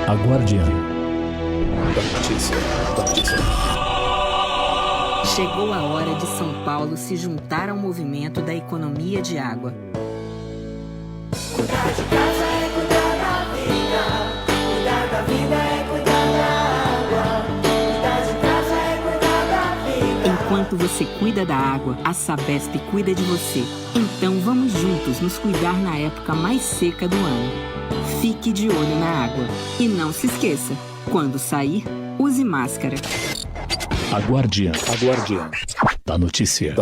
A Guardiã da Notícia. Chegou a hora de São Paulo se juntar ao movimento da economia de água. Cuidar de casa é cuidar da vida. Cuidar da vida é cuidar da água. Cuidar de casa é cuidar da vida. Enquanto você cuida da água, a Sabesp cuida de você. Então vamos juntos nos cuidar na época mais seca do ano. Fique de olho na água. E não se esqueça, quando sair, use máscara. A Guardiã da Notícia.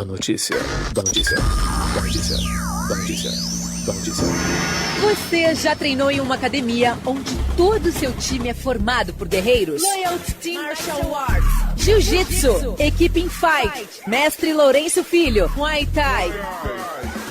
Você já treinou em uma academia onde todo o seu time é formado por guerreiros? Loyalty Team Martial Arts, Jiu-Jitsu, Equipe in Fight, Mestre Lourenço Filho, Muay Thai.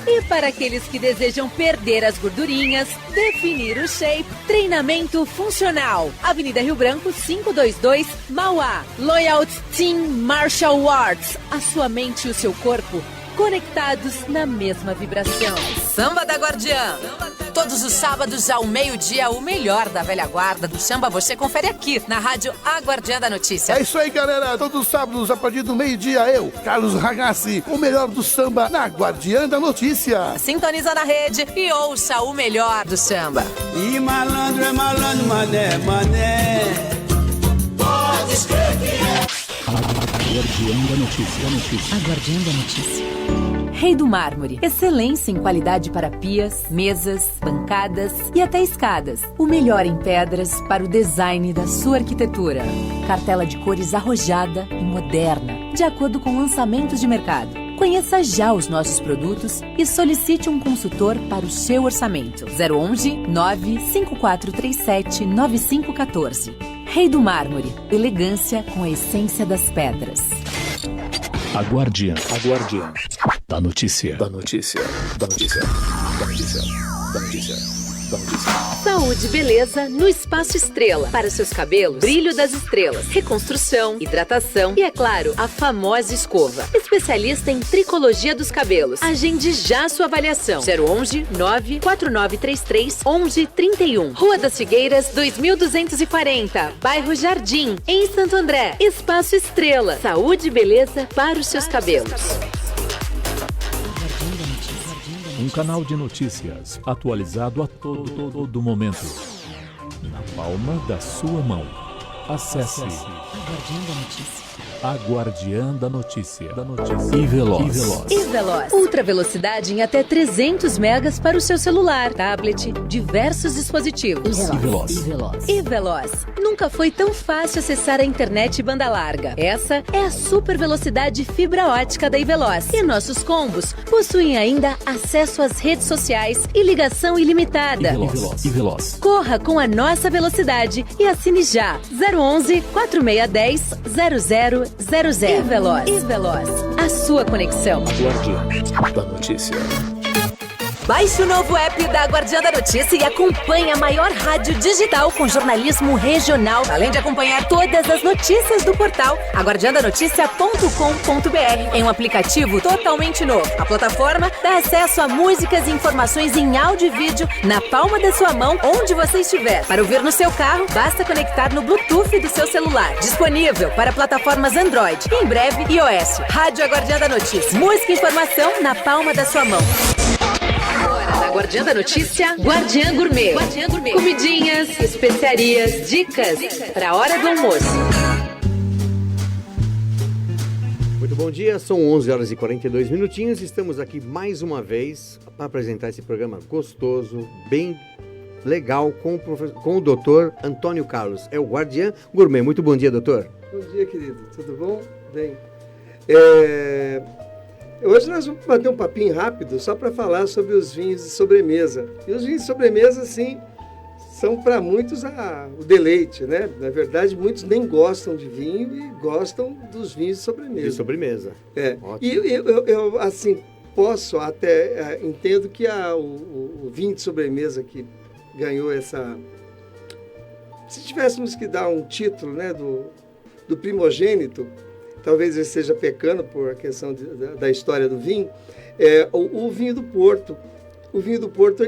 E para aqueles que desejam perder as gordurinhas, definir o shape, treinamento funcional. Avenida Rio Branco, 522, Mauá. Loyalty Team Martial Arts. A sua mente e o seu corpo conectados na mesma vibração. Samba da Guardiã. Todos os sábados ao meio-dia, o melhor da velha guarda do samba você confere aqui na rádio A Guardiã da Notícia. É isso aí, galera. Todos os sábados a partir do meio-dia, eu, Carlos Ragazzi, o melhor do samba na Guardiã da Notícia. Sintoniza na rede e ouça o melhor do samba. E malandro é malandro, mané, mané. Pode escrever que é. A Guardiã da Notícia. A Guardiã da Notícia. Rei do Mármore. Excelência em qualidade para pias, mesas, bancadas e até escadas. O melhor em pedras para o design da sua arquitetura. Cartela de cores arrojada e moderna, de acordo com lançamentos de mercado. Conheça já os nossos produtos e solicite um consultor para o seu orçamento. 011 95437 9514. Rei do Mármore. Elegância com a essência das pedras. A Guardiã da Notícia. Saúde e beleza no Espaço Estrela. Para seus cabelos, brilho das estrelas, reconstrução, hidratação e, é claro, a famosa escova. Especialista em tricologia dos cabelos. Agende já sua avaliação. 011 94933 1131. Rua das Figueiras, 2240. Bairro Jardim, em Santo André. Espaço Estrela. Saúde e beleza para os seus cabelos. Um canal de notícias atualizado a todo momento. Na palma da sua mão. Acesse A Guardiã da Notícia. E Veloz. Ultra velocidade em até 300 megas para o seu celular, tablet, diversos dispositivos. E Veloz. Nunca foi tão fácil acessar a internet banda larga. Essa é a super velocidade fibra ótica da Iveloz. E nossos combos possuem ainda acesso às redes sociais e ligação ilimitada. E Veloz. Corra com a nossa velocidade e assine já. 011 4610 0000. E Veloz. A sua conexão. Guardiã da Notícia. Baixe o novo app da Guardiã da Notícia e acompanhe a maior rádio digital com jornalismo regional, além de acompanhar todas as notícias do portal aguardiandanoticia.com.br em um aplicativo totalmente novo. A plataforma dá acesso a músicas e informações em áudio e vídeo na palma da sua mão, onde você estiver. Para ouvir no seu carro, basta conectar no Bluetooth do seu celular. Disponível para plataformas Android e, em breve, iOS. Rádio A Guardiã da Notícia. Música e informação na palma da sua mão. Agora, na Guardiã da Notícia, Guardiã Gourmet. Comidinhas, especiarias, dicas para a hora do almoço. Muito bom dia, são 11 horas e 42 minutinhos. Estamos aqui mais uma vez para apresentar esse programa gostoso, bem legal, com o doutor Antônio Carlos. É o Guardiã Gourmet. Muito bom dia, doutor. Bom dia, querido. Tudo bom? Bem. Hoje nós vamos bater um papinho rápido só para falar sobre os vinhos de sobremesa. E os vinhos de sobremesa, sim, são para muitos o deleite, né? Na verdade, muitos nem gostam de vinho e gostam dos vinhos de sobremesa. De sobremesa. Ótimo. E eu assim, posso até, entendo que o vinho de sobremesa que ganhou essa... Se tivéssemos que dar um título, né, do primogênito, talvez ele esteja pecando por a questão da história do vinho, o vinho do Porto, O vinho do Porto,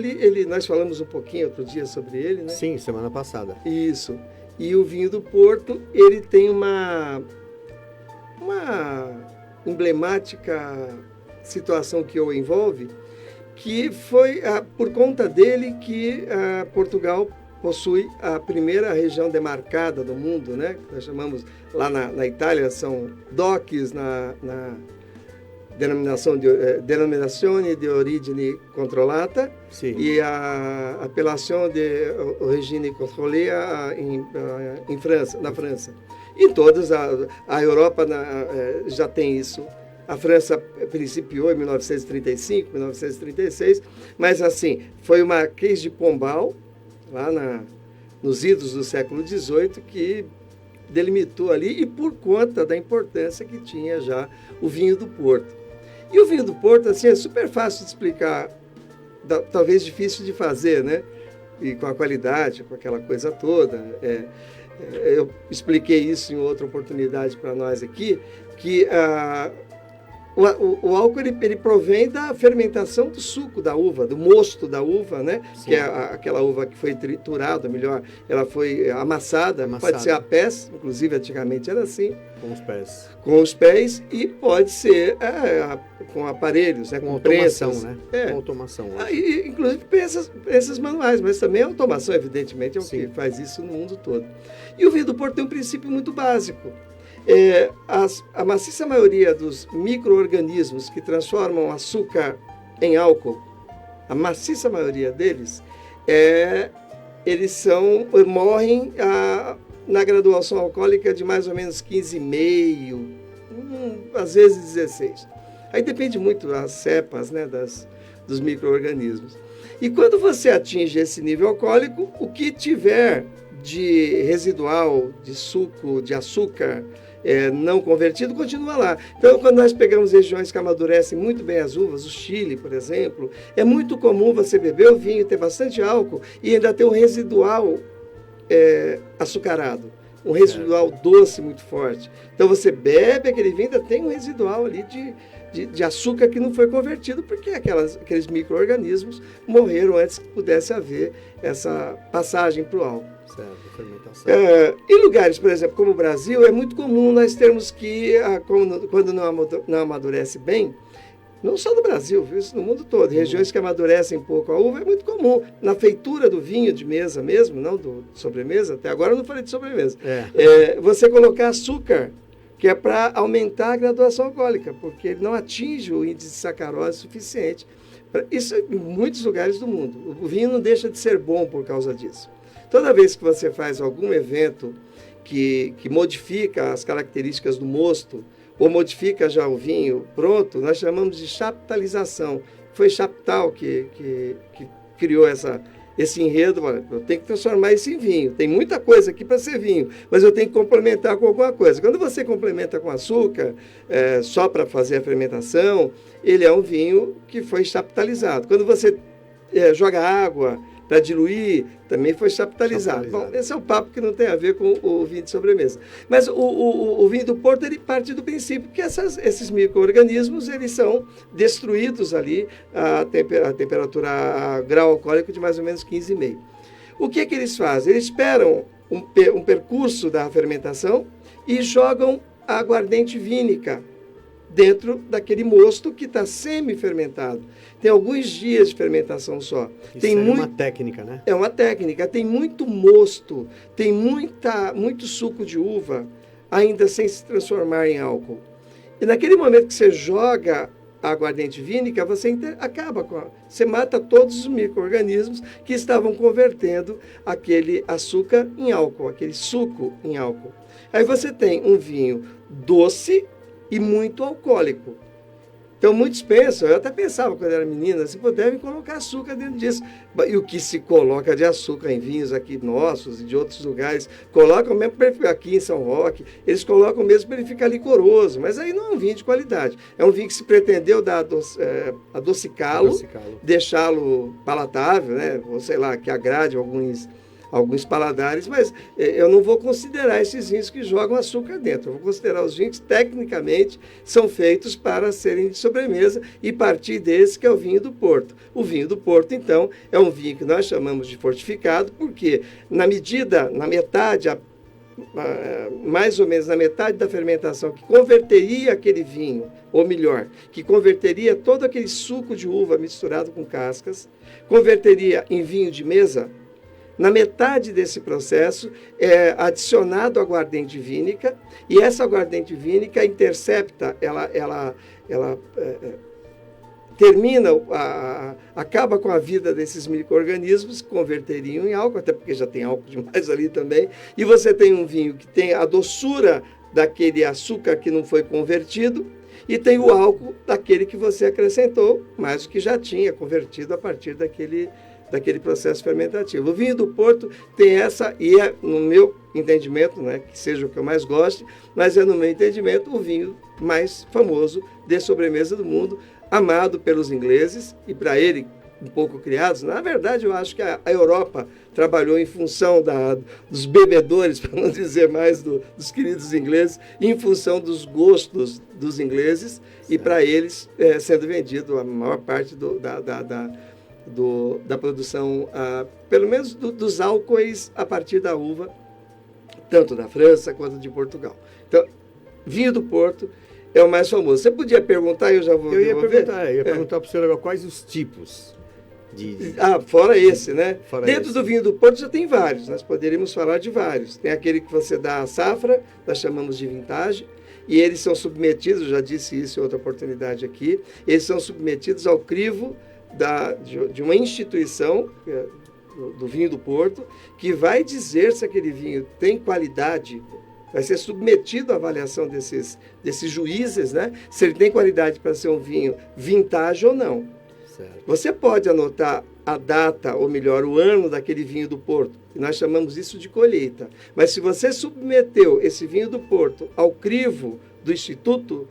nós falamos um pouquinho outro dia sobre ele, né? Sim, semana passada. Isso. E o vinho do Porto, ele tem uma emblemática situação que o envolve, que foi por conta dele que Portugal possui a primeira região demarcada do mundo, né? Nós chamamos, lá na Itália, são DOCs, na Denominazione di Origine Controllata, Sim. e a Appellation de Origine Contrôlée em França, na França. E todas, a Europa já tem isso. A França principiou em 1935, 1936, mas assim, foi uma crise de Pombal, lá nos idos do século XVIII, que delimitou ali, e por conta da importância que tinha já o vinho do Porto. E o vinho do Porto, assim, é super fácil de explicar, talvez difícil de fazer, né? E com a qualidade, com aquela coisa toda. Eu expliquei isso em outra oportunidade para nós aqui, que o álcool ele provém da fermentação do suco da uva, do mosto da uva, né? Sim. Que é aquela uva que foi triturada, melhor, ela foi amassada, pode ser a pés, inclusive antigamente era assim. Com os pés. Com os pés, e pode ser com aparelhos, né? Com automação, prensas, né? Com automação. Inclusive prensas manuais, mas também a automação, evidentemente, é o que faz isso no mundo todo. E o vinho do Porto tem um princípio muito básico. A maciça maioria dos micro-organismos que transformam açúcar em álcool, a maciça maioria deles, eles morrem na graduação alcoólica de mais ou menos 15,5, às vezes 16. Aí depende muito das cepas, né, dos micro-organismos. E quando você atinge esse nível alcoólico, o que tiver de residual, de suco, de açúcar, não convertido, continua lá. Então, quando nós pegamos regiões que amadurecem muito bem as uvas, o Chile, por exemplo, é muito comum você beber o vinho, ter bastante álcool e ainda ter um residual açucarado, um residual doce muito forte. Então, você bebe aquele vinho, ainda tem um residual ali de açúcar que não foi convertido, porque aqueles micro-organismos morreram antes que pudesse haver essa passagem para o álcool. Certo, fermentação. Em lugares, por exemplo, como o Brasil, é muito comum nós termos que, quando não amadurece bem, não só no Brasil, viu? Isso no mundo todo, regiões que amadurecem pouco a uva, é muito comum. Na feitura do vinho de mesa mesmo, não de sobremesa, até agora eu não falei de sobremesa, você colocar açúcar, que é para aumentar a graduação alcoólica, porque ele não atinge o índice de sacarose suficiente. Isso em muitos lugares do mundo. O vinho não deixa de ser bom por causa disso. Toda vez que você faz algum evento que modifica as características do mosto, ou modifica já o vinho pronto, nós chamamos de chaptalização. Foi Chaptal que criou esse enredo. Olha, eu tenho que transformar isso em vinho. Tem muita coisa aqui para ser vinho, mas eu tenho que complementar com alguma coisa. Quando você complementa com açúcar, só para fazer a fermentação, ele é um vinho que foi chaptalizado. Quando você joga água para diluir, também foi chaptalizado. Bom, esse é um papo que não tem a ver com o vinho de sobremesa. Mas o vinho do Porto, ele parte do princípio que esses micro-organismos, eles são destruídos ali a temperatura, a grau alcoólico de mais ou menos 15,5. O que eles fazem? Eles esperam um percurso da fermentação e jogam a aguardente vínica dentro daquele mosto que está semi-fermentado. Tem alguns dias de fermentação só. Isso é uma técnica, né? É uma técnica. Tem muito mosto, tem muito suco de uva, ainda sem se transformar em álcool. E naquele momento que você joga a aguardente vínica, você você mata todos os micro-organismos que estavam convertendo aquele açúcar em álcool, aquele suco em álcool. Aí você tem um vinho doce e muito alcoólico. Então, muitos pensam, eu até pensava quando era menina, assim, devem colocar açúcar dentro disso. E o que se coloca de açúcar em vinhos aqui nossos e de outros lugares, colocam mesmo aqui em São Roque, eles colocam mesmo para ele ficar licoroso, mas aí não é um vinho de qualidade. É um vinho que se pretendeu adocicá-lo, deixá-lo palatável, né? Ou sei lá, que agrade alguns paladares, mas eu não vou considerar esses vinhos que jogam açúcar dentro. Eu vou considerar os vinhos que, tecnicamente, são feitos para serem de sobremesa e partir desse que é o vinho do Porto. O vinho do Porto, então, é um vinho que nós chamamos de fortificado, porque na metade, mais ou menos na metade da fermentação, que converteria aquele vinho, ou melhor, que converteria todo aquele suco de uva misturado com cascas, converteria em vinho de mesa. Na metade desse processo é adicionado aguardente vínica, e essa aguardente vínica intercepta, ela termina, acaba com a vida desses micro-organismos que converteriam em álcool, até porque já tem álcool demais ali também, e você tem um vinho que tem a doçura daquele açúcar que não foi convertido, e tem o álcool daquele que você acrescentou, mas o que já tinha convertido a partir daquele processo fermentativo. O vinho do Porto tem essa, e é, no meu entendimento, né, que seja o que eu mais goste, mas é, no meu entendimento, o vinho mais famoso de sobremesa do mundo, amado pelos ingleses, e para ele, um pouco criados. Na verdade, eu acho que a Europa trabalhou em função dos bebedores, para não dizer mais dos queridos ingleses, em função dos gostos dos ingleses, e para eles sendo vendido a maior parte da produção, pelo menos dos álcoois a partir da uva, tanto da França quanto de Portugal. Então, vinho do Porto é o mais famoso. Você podia perguntar, eu já vou... Eu ia perguntar para o senhor agora quais os tipos fora esse, né? Dentro do vinho do Porto já tem vários, nós poderíamos falar de vários. Tem aquele que você dá a safra, nós chamamos de vintage, e eles são submetidos, eu já disse isso em outra oportunidade aqui, eles são submetidos ao crivo de uma instituição, do vinho do Porto, que vai dizer se aquele vinho tem qualidade, vai ser submetido à avaliação desses juízes, né? Se ele tem qualidade para ser um vinho vintage ou não. Certo. Você pode anotar a data, ou melhor, o ano daquele vinho do Porto, e nós chamamos isso de colheita. Mas se você submeteu esse vinho do Porto ao crivo do Instituto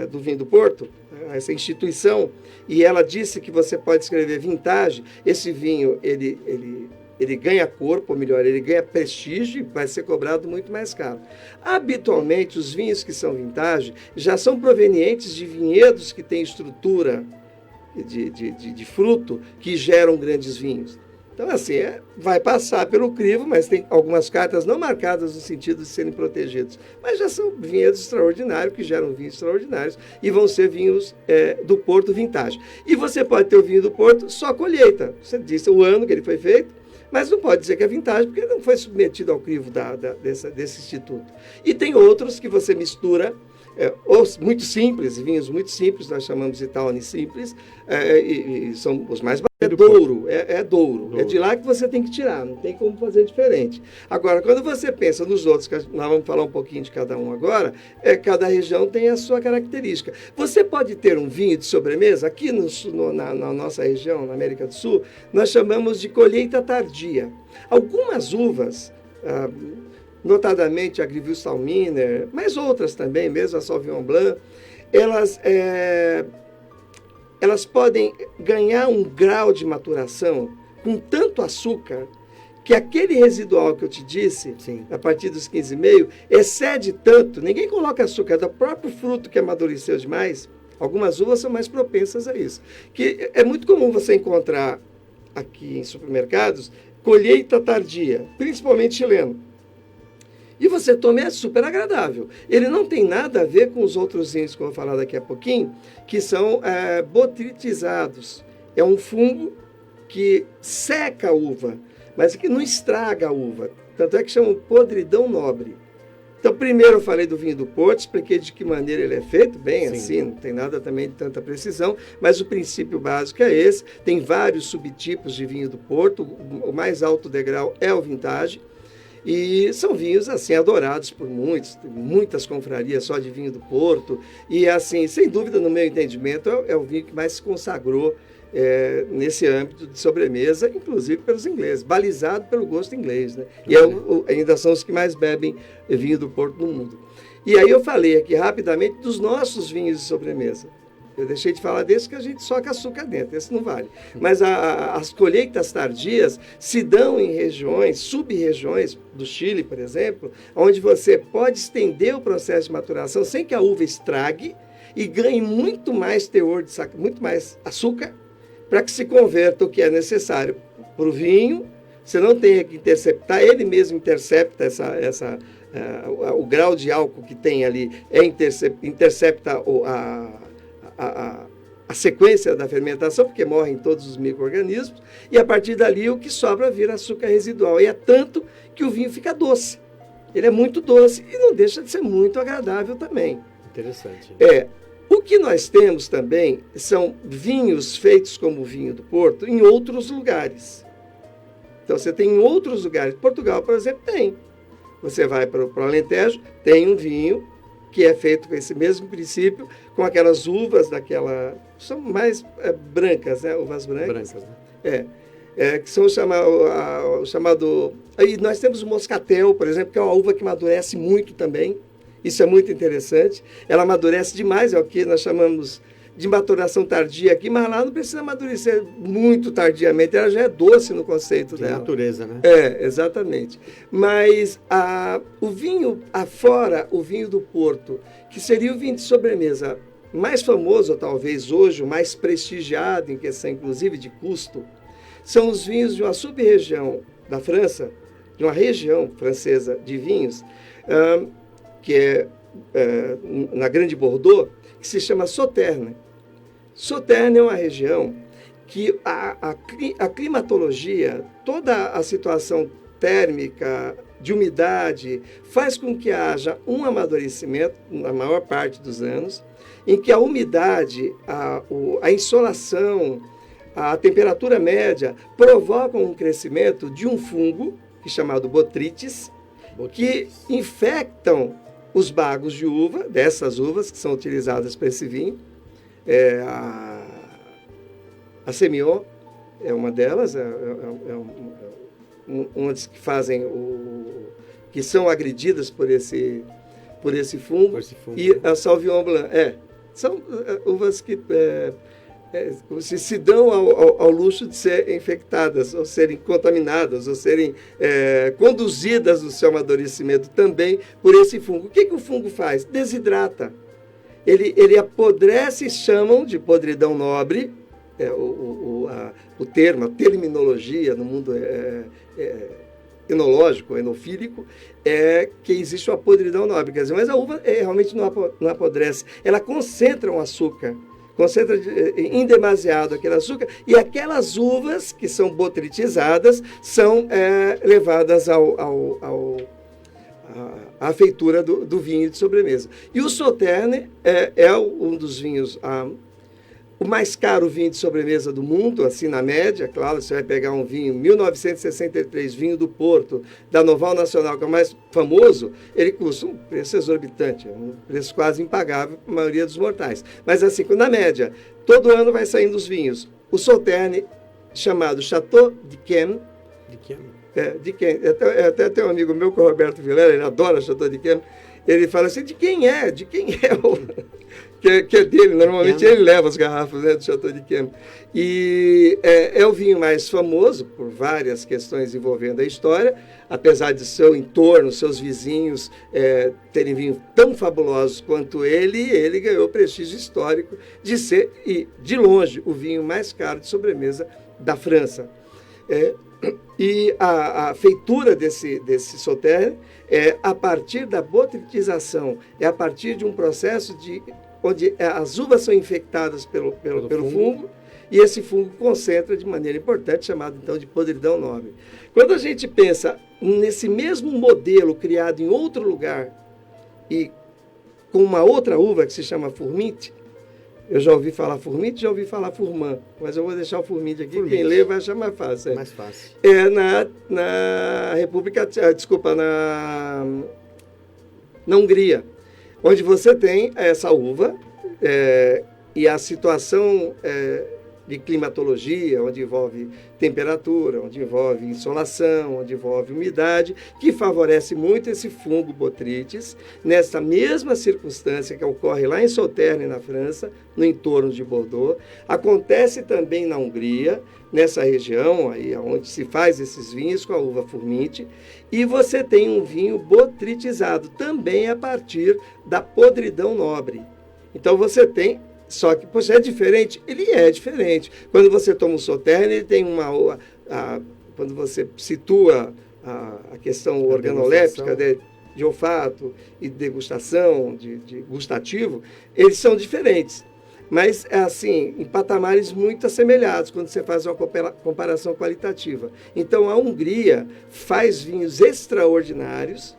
do Vinho do Porto, essa instituição, e ela disse que você pode escrever vintage, esse vinho, ele ganha corpo, ou melhor, ele ganha prestígio e vai ser cobrado muito mais caro. Habitualmente, os vinhos que são vintage já são provenientes de vinhedos que têm estrutura de fruto que geram grandes vinhos. Então, assim, vai passar pelo crivo, mas tem algumas cartas não marcadas no sentido de serem protegidos. Mas já são vinhedos extraordinários, que geram vinhos extraordinários, e vão ser vinhos do Porto vintage. E você pode ter o vinho do Porto só colheita. Você disse o ano que ele foi feito, mas não pode dizer que é vintage, porque ele não foi submetido ao crivo desse instituto. E tem outros que você mistura, os muito simples, vinhos muito simples, nós chamamos de Tawny simples, e são os mais baratos. É Douro, Douro. É de lá que você tem que tirar, não tem como fazer diferente. Agora, quando você pensa nos outros, que nós vamos falar um pouquinho de cada um agora, cada região tem a sua característica. Você pode ter um vinho de sobremesa, aqui na nossa região, na América do Sul, nós chamamos de colheita tardia. Algumas uvas, notadamente a Gewürztraminer, mas outras também, mesmo a Sauvignon Blanc, elas podem ganhar um grau de maturação com tanto açúcar que aquele residual que eu te disse, sim, a partir dos 15,5, excede tanto, ninguém coloca açúcar, é do próprio fruto que amadureceu demais. Algumas uvas são mais propensas a isso. Que é muito comum você encontrar aqui em supermercados colheita tardia, principalmente chileno. E você toma, é super agradável. Ele não tem nada a ver com os outros vinhos que eu vou falar daqui a pouquinho, que são botritizados. É um fungo que seca a uva, mas que não estraga a uva. Tanto é que chamam podridão nobre. Então, primeiro eu falei do vinho do Porto, expliquei de que maneira ele é feito, bem Sim. assim, não tem nada também de tanta precisão, mas o princípio básico é esse. Tem vários subtipos de vinho do Porto, o mais alto degrau é o vintage, e são vinhos, assim, adorados por muitos, muitas confrarias só de vinho do Porto, e, assim, sem dúvida, no meu entendimento, é o vinho que mais se consagrou nesse âmbito de sobremesa, inclusive pelos ingleses, balizado pelo gosto inglês, né? E ainda são os que mais bebem vinho do Porto no mundo. E aí eu falei aqui rapidamente dos nossos vinhos de sobremesa. Eu deixei de falar desse que a gente soca açúcar dentro, esse não vale. Mas as colheitas tardias se dão em regiões, sub-regiões do Chile, por exemplo, onde você pode estender o processo de maturação sem que a uva estrague e ganhe muito mais teor muito mais açúcar, para que se converta o que é necessário para o vinho. Você não tenha que interceptar, ele mesmo intercepta o grau de álcool que tem ali, intercepta a sequência da fermentação, porque morrem todos os micro-organismos, e a partir dali o que sobra vira açúcar residual. E é tanto que o vinho fica doce. Ele é muito doce e não deixa de ser muito agradável também. Interessante. O que nós temos também são vinhos feitos como o vinho do Porto em outros lugares. Então você tem em outros lugares. Portugal, por exemplo, tem. Você vai para o Alentejo, tem um vinho que é feito com esse mesmo princípio, com aquelas uvas são mais brancas, né? Uvas brancas. Né? Que são o chamado... Aí nós temos o moscatel, por exemplo, que é uma uva que amadurece muito também. Isso é muito interessante. Ela amadurece demais, é o que nós chamamos de maturação tardia aqui, mas lá não precisa amadurecer muito tardiamente, ela já é doce no conceito dela. Natureza, né? Exatamente. Mas o vinho afora, o vinho do Porto, que seria o vinho de sobremesa mais famoso, talvez hoje, o mais prestigiado, em questão inclusive de custo, são os vinhos de uma sub-região da França, de uma região francesa de vinhos, que é na Grande Bordeaux, que se chama Sauternes. Sauternes é uma região que a climatologia, toda a situação térmica, de umidade, faz com que haja um amadurecimento, na maior parte dos anos, em que a umidade, a insolação, a temperatura média provocam um crescimento de um fungo, que é chamado Botrytis, que infectam os bagos de uva, dessas uvas que são utilizadas para esse vinho. A Semillon é uma delas, uma das que fazem que são agredidas por esse fungo. E a Sauvignon Blanc. São uvas que se dão ao luxo de serem infectadas, ou serem contaminadas, ou serem conduzidas no seu amadurecimento também por esse fungo. O que o fungo faz? Desidrata. Ele apodrece, chamam de podridão nobre, o termo, a terminologia no mundo enológico, enofílico, é que existe uma podridão nobre. Quer dizer, mas a uva realmente não apodrece. Ela concentra um açúcar, concentra em demasiado aquele açúcar, e aquelas uvas que são botritizadas são levadas à feitura do vinho de sobremesa. E o Sauternes é um dos vinhos, o mais caro vinho de sobremesa do mundo, assim na média. Claro, você vai pegar um vinho 1963, vinho do Porto, da Noval Nacional, que é o mais famoso, ele custa um preço exorbitante, um preço quase impagável para a maioria dos mortais. Mas assim, na média, todo ano vai saindo os vinhos. O Sauternes, chamado Chateau d'Yquem, até tem um amigo meu, que é o Roberto Vilela, ele adora Chateau d'Yquem, ele fala assim, de quem é o... que é dele, normalmente ele leva as garrafas, né, do Chateau d'Yquem. E é o vinho mais famoso por várias questões envolvendo a história, apesar de seu entorno, seus vizinhos terem vinhos tão fabulosos quanto ele ganhou prestígio histórico de ser, e de longe, o vinho mais caro de sobremesa da França. E a feitura desse Sauternes é a partir da botritização, é a partir de um processo onde as uvas são infectadas pelo fungo, e esse fungo concentra de maneira importante, chamado então de podridão nobre. Quando a gente pensa nesse mesmo modelo criado em outro lugar e com uma outra uva que se chama Furmint, eu já ouvi falar Furmint, já ouvi falar Furman, mas eu vou deixar o Furmint aqui, quem lê vai achar mais fácil. Mais fácil. Na República, na Hungria, onde você tem essa uva, e a situação de climatologia, onde envolve temperatura, onde envolve insolação, onde envolve umidade, que favorece muito esse fungo Botrytis, nessa mesma circunstância que ocorre lá em Sauternes, na França, no entorno de Bordeaux. Acontece também na Hungria, nessa região aí onde se faz esses vinhos com a uva Furmint, e você tem um vinho botrytizado, também a partir da podridão nobre. Então você tem, só que poxa, é diferente? Ele é diferente. Quando você toma um Sauternes, ele tem quando você situa a questão organoléptica de olfato e degustação, de gustativo, eles são diferentes. Mas, assim, em patamares muito assemelhados, quando você faz uma comparação qualitativa. Então, a Hungria faz vinhos extraordinários,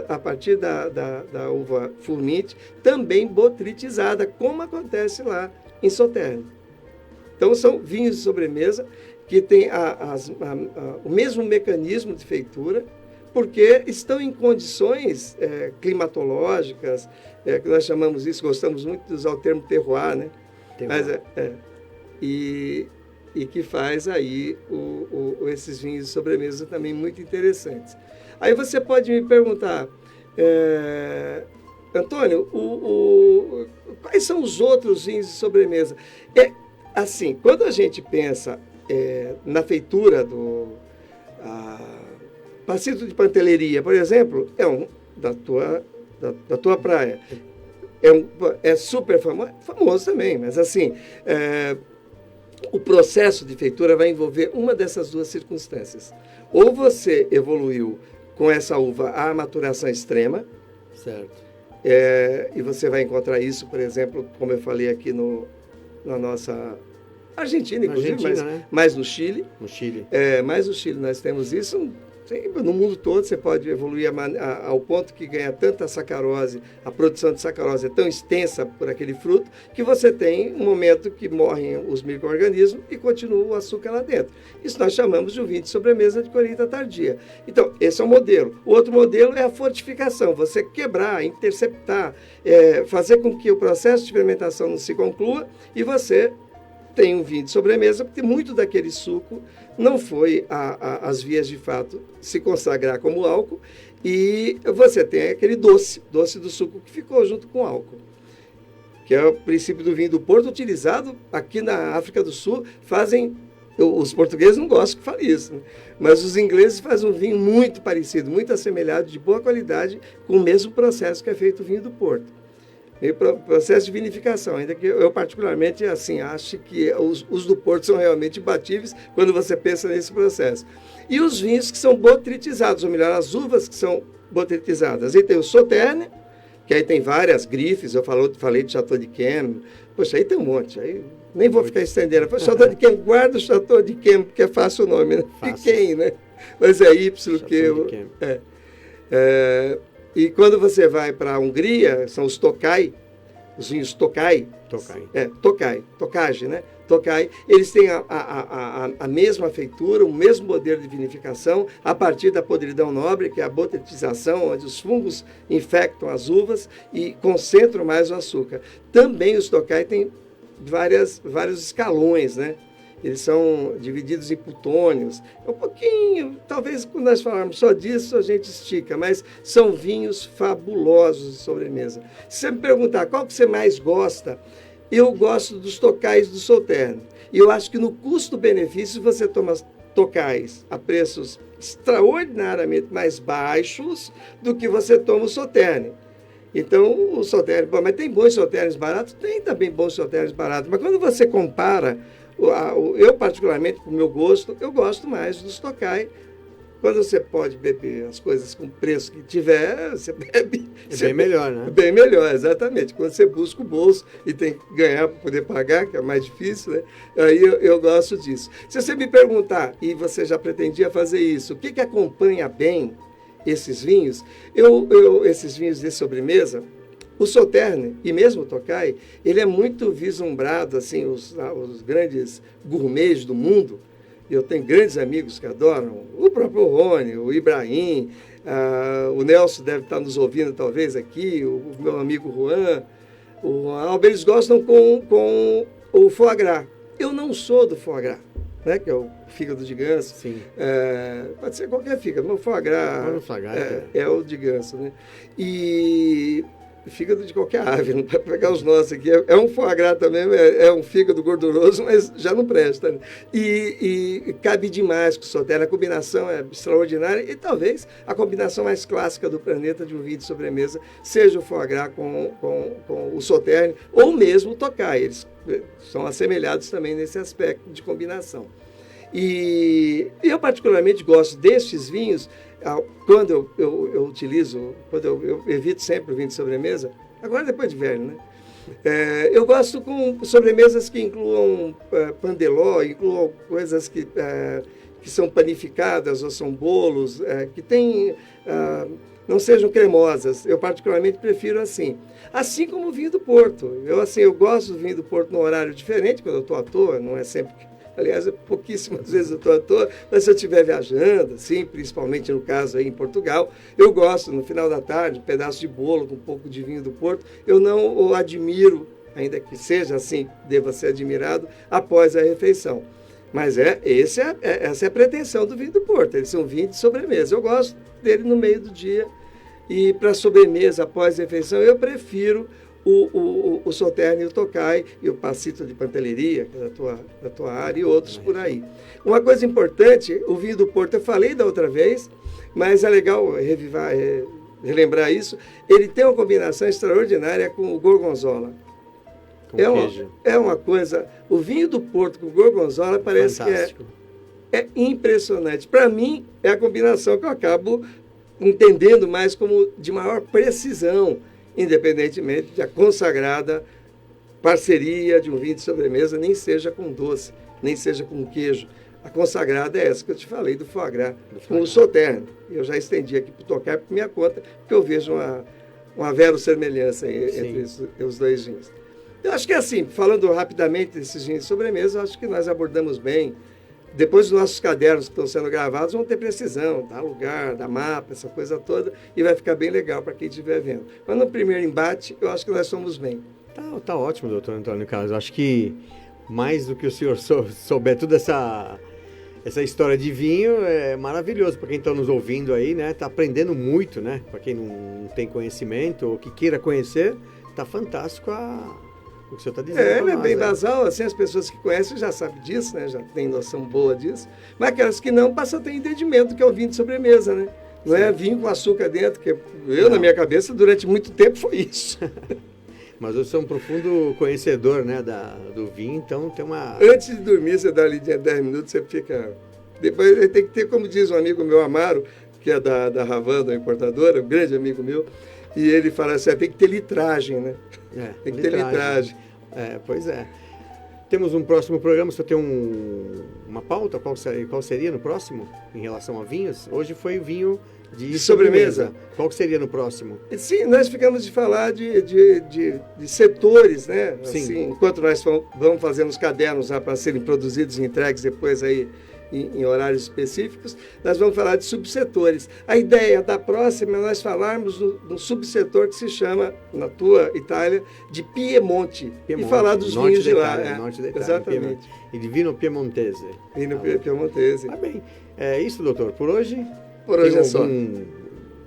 a partir da uva Furmint, também botrytizada, como acontece lá em Sauternes. Então, são vinhos de sobremesa que têm o mesmo mecanismo de feitura, porque estão em condições climatológicas, que nós chamamos isso, gostamos muito de usar o termo terroir, né? Mas, e que faz aí esses vinhos de sobremesa também muito interessantes. Aí você pode me perguntar, Antônio, quais são os outros vinhos de sobremesa? Assim, quando a gente pensa na feitura do Passito de Panteleria, por exemplo, é um da tua praia. É super famoso também, mas assim, o processo de feitura vai envolver uma dessas duas circunstâncias. Ou você evoluiu com essa uva à maturação extrema, certo. E você vai encontrar isso, por exemplo, como eu falei aqui na nossa Argentina, inclusive, mas no Chile. No Chile. Mais no Chile nós temos isso. No mundo todo você pode evoluir ao ponto que ganha tanta sacarose, a produção de sacarose é tão extensa por aquele fruto, que você tem um momento que morrem os micro-organismos e continua o açúcar lá dentro. Isso nós chamamos de um vinho de sobremesa de colheita tardia. Então, esse é um modelo. O outro modelo é a fortificação, você quebrar, interceptar, fazer com que o processo de fermentação não se conclua e você tem um vinho de sobremesa, porque muito daquele suco não foi às vias de fato se consagrar como álcool, e você tem aquele doce do suco que ficou junto com o álcool, que é o princípio do vinho do Porto, utilizado aqui na África do Sul. Os portugueses não gostam que fale isso, né? Mas os ingleses fazem um vinho muito parecido, muito assemelhado, de boa qualidade, com o mesmo processo que é feito o vinho do Porto. E processo de vinificação, ainda que eu particularmente assim acho que os do Porto são realmente imbatíveis quando você pensa nesse processo. E os vinhos que são botrytizados, ou melhor, as uvas que são botrytizadas. Aí tem o Sauternes, que aí tem várias grifes, eu falei de Chateau d'Yquem, poxa, aí tem um monte, aí nem vou ficar estendendo. Chateau d'Yquem, guarda o Chateau d'Yquem, porque é fácil o nome, né? D'Yquem, né? Mas é YQ. E quando você vai para a Hungria, são os Tokai, os vinhos Tokai. Tokaj, né? Tokai, eles têm a mesma feitura, o mesmo modelo de vinificação, a partir da podridão nobre, que é a botrytização, onde os fungos infectam as uvas e concentram mais o açúcar. Também os Tokai têm vários escalões, né? Eles são divididos em plutônios. É um pouquinho, talvez quando nós falarmos só disso, a gente estica, mas são vinhos fabulosos de sobremesa. Se você me perguntar qual que você mais gosta, eu gosto dos Tokais do Sauternes. E eu acho que no custo-benefício você toma Tokais a preços extraordinariamente mais baixos do que você toma o Sauternes. Então, o Sauternes, mas tem bons Sauternes baratos? Tem também bons Sauternes baratos, mas quando você compara, eu particularmente, com o meu gosto, eu gosto mais dos Tokai. Quando você pode beber as coisas com o preço que tiver, você bebe. Bem melhor, né? Bem melhor, exatamente. Quando você busca o bolso e tem que ganhar para poder pagar, que é mais difícil, né? Aí eu gosto disso. Se você me perguntar, e você já pretendia fazer isso, o que acompanha bem esses vinhos? Esses vinhos de sobremesa, o Sauternes e mesmo o Tokai, ele é muito vislumbrado, assim, os grandes gourmets do mundo. Eu tenho grandes amigos que adoram, o próprio Rony, o Ibrahim, o Nelson deve estar nos ouvindo talvez aqui, o meu amigo Juan, o Alba, eles gostam com o foie gras. Eu não sou do foie gras, né? Que é o fígado de ganso. Sim. Pode ser qualquer fígado, mas o foie gras, é o de ganso, né? E fígado de qualquer ave, não pode pegar os nossos aqui. É um foie gras também, é um fígado gorduroso, mas já não presta. Né? E cabe demais com o Sauternes. A combinação é extraordinária e talvez a combinação mais clássica do planeta de um vinho de sobremesa seja o foie gras com o Sauternes ou mesmo o Tokai. Eles são assemelhados também nesse aspecto de combinação. E eu particularmente gosto destes vinhos. Quando eu utilizo, quando eu evito sempre o vinho de sobremesa, agora depois de velho, né? Eu gosto com sobremesas que incluam pandeló, incluam coisas que são panificadas ou são bolos, que não sejam cremosas. Eu particularmente prefiro assim. Assim como o vinho do Porto. Eu gosto do vinho do Porto num horário diferente, quando eu estou à toa, não é sempre... Aliás, pouquíssimas vezes eu estou à toa, mas se eu estiver viajando, assim, principalmente no caso aí em Portugal, eu gosto, no final da tarde, um pedaço de bolo com um pouco de vinho do Porto. Eu não o admiro, ainda que seja assim, deva ser admirado, após a refeição. Mas essa é a pretensão do vinho do Porto, ele é um vinho de sobremesa. Eu gosto dele no meio do dia e para sobremesa, após a refeição, eu prefiro o Sauternes e o Tokai e o Passito de Pantelleria, que é da tua área, e outros por aí. Uma coisa importante, o vinho do Porto, eu falei da outra vez, mas é legal relembrar isso, ele tem uma combinação extraordinária com o Gorgonzola. Com queijo. É uma coisa... O vinho do Porto com o Gorgonzola parece fantástico. Que é impressionante. Para mim, é a combinação que eu acabo entendendo mais como de maior precisão, independentemente da consagrada parceria de um vinho de sobremesa, nem seja com doce, nem seja com queijo. A consagrada é essa que eu te falei, do foie gras, com o Sauternes. Eu já estendi aqui para o Tokai por minha conta, porque eu vejo uma verossemelhança entre os dois vinhos. Eu acho que é assim, falando rapidamente desses vinhos de sobremesa, eu acho que nós abordamos bem. Depois os nossos cadernos que estão sendo gravados vão ter precisão, dá lugar, dá mapa, essa coisa toda, e vai ficar bem legal para quem estiver vendo. Mas no primeiro embate, eu acho que nós somos bem. Tá ótimo, doutor Antônio Carlos. Eu acho que mais do que o senhor souber toda essa história de vinho, é maravilhoso para quem está nos ouvindo aí, né? Está aprendendo muito, né? Para quem não tem conhecimento ou que queira conhecer, tá fantástico o que o senhor está dizendo. É bem basal, assim, as pessoas que conhecem já sabem disso, né? Já tem noção boa disso. Mas aquelas que não, passam a ter entendimento que é o vinho de sobremesa, né? Não é vinho com açúcar dentro, que na minha cabeça, durante muito tempo foi isso. Mas eu sou um profundo conhecedor, né, do vinho, então tem uma... Antes de dormir, você dá ali 10 minutos, você fica... Depois tem que ter, como diz um amigo meu, Amaro, que é da Ravan, da importadora, um grande amigo meu, e ele fala assim, tem que ter litragem, né? Tem que ter litragem. Pois é. Temos um próximo programa, você tem uma pauta? Qual seria no próximo, em relação a vinhos? Hoje foi vinho de sobremesa. Qual seria no próximo? Sim, nós ficamos de falar de setores, né? Sim. Assim, enquanto nós vamos fazendo os cadernos para serem produzidos e entregues depois aí em horários específicos, nós vamos falar de subsetores. A ideia da próxima é nós falarmos do subsetor que se chama, na tua Itália, de Piemonte. E falar dos vinhos de lá. Norte da Itália, exatamente. E de vino piemontese. Vino piemontese. Tá bem. É isso, doutor. Por hoje? Por hoje é só.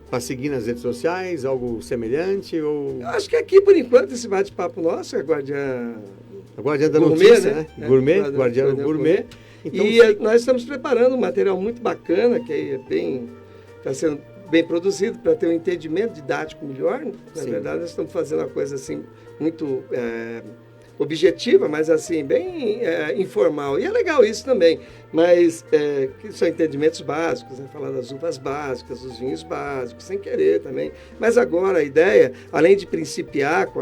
Para seguir nas redes sociais, algo semelhante? Ou... Eu acho que aqui, por enquanto, esse bate-papo nosso é Guardiã... A Guardiã da Gourmet, Notícia, né? Gourmet, Guardiã Gourmet. Então, nós estamos preparando um material muito bacana, que está sendo bem produzido, para ter um entendimento didático melhor. Na verdade, nós estamos fazendo uma coisa assim, muito objetiva, mas assim, bem informal. E é legal isso também, mas que são entendimentos básicos, né? Falar das uvas básicas, dos vinhos básicos, sem querer também. Mas agora a ideia, além de principiar com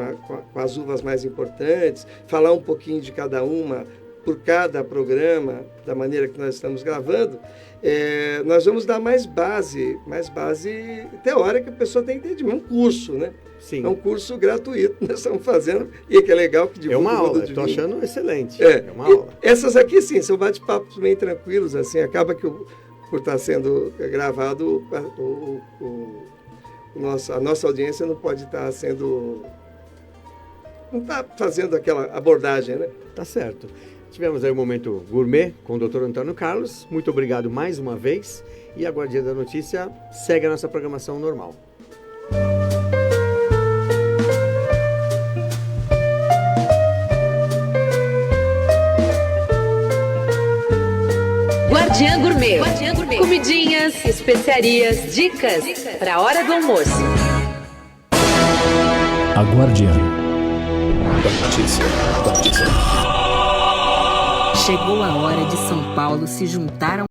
as uvas mais importantes, falar um pouquinho de cada uma, por cada programa, da maneira que nós estamos gravando, nós vamos dar mais base teórica, que a pessoa tem entendimento, um curso, né? Sim. É um curso gratuito que nós estamos fazendo e que é legal que divulga. É uma aula, estou achando excelente. É uma aula. Essas aqui, sim, são bate-papos bem tranquilos, assim, acaba que por estar sendo gravado, a nossa audiência não pode estar sendo não está fazendo aquela abordagem, né? Tá certo. Tivemos aí o momento gourmet com o Dr. Antônio Carlos. Muito obrigado mais uma vez. E a Guardiã da Notícia segue a nossa programação normal. Guardiã Gourmet. Comidinhas, especiarias, dicas para a hora do almoço. A Guardiã da Notícia. Chegou a hora de São Paulo se juntar a